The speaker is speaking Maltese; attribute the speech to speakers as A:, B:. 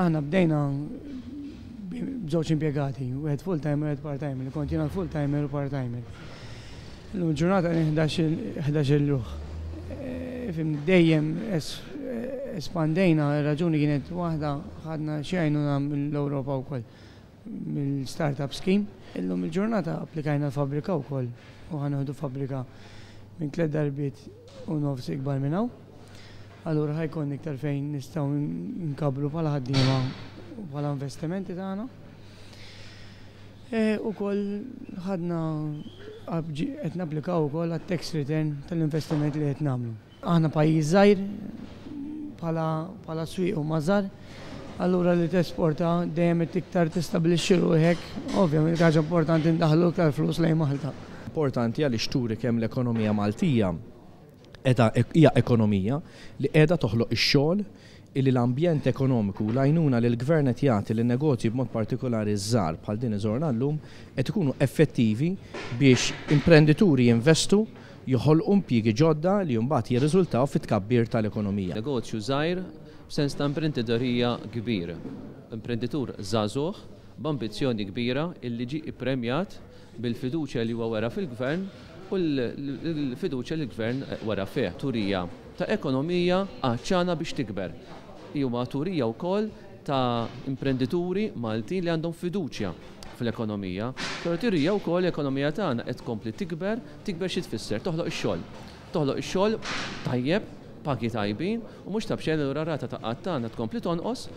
A: Aħna bdejna b'żewġ impjegati, wieħed full-time u wieħed part-time, li kont jiena full-timer u part-timer. Illum ġurnata 11 ruħ. Dejjem espandejna, raġuni kienet waħda ħadna xi għajnuna mill-Ewropa wkoll mill-startup scheme. Illum il-ġurnata applikajna l-fabbrika wkoll u ħanieħdu fabbrika minn 3 darbiet u nofs ikbar minn hawn. Allura ħajkun iktar fejn nistgħu nkabru bħala ħaddiema bħala investimenti tagħna. Ukoll ħadna qed napplikaw ukoll għat-tax return tal-investiment li qed nagħmlu. Aħna pajjiż żgħir bħala swieq u mażar, allura li tesporta dejjem iktar tistabbilixxi ruħek, ovvjament ħaġa importanti ndaħlu iktar flus lejn Malta.
B: Importanti għaliex turi kemm l-ekonomija Maltija hija ekonomija li qiegħda toħloq ix-xogħol illi l-ambjent ekonomiku u l-għajnuna li l-gvern qed jagħti lin-negozji b'mod partikolari żgħar bħal din iżorna llum qed ikunu effettivi biex imprendituri jinvestu joħolqu impjiegi ġodda li mbagħad jirriżultaw fit-tkabbir tal-ekonomija.
C: Negozju żgħir b'sens ta' imprenditorija kbir. Imprenditur żagħżugħ b'ambizzjoni kbira illi ġie ippremjat bil-fiduċja li huwa wera fil-gvern u l-fiduċja li l-gvern wara fih. Turija ta' ekonomija għaċċana biex tikber. Huma turija wkoll ta' imprendituri Maltin li għandhom fiduċja fl-ekonomija. Però turija wkoll l-ekonomija tagħna qed tkompli tikber xi tfisser toħloq ix-xogħol. Toħloq ix-xogħol tajjeb, pagi tajbin u mhux tabxejn l rata ta' qatt tagħna tkompli tonqos.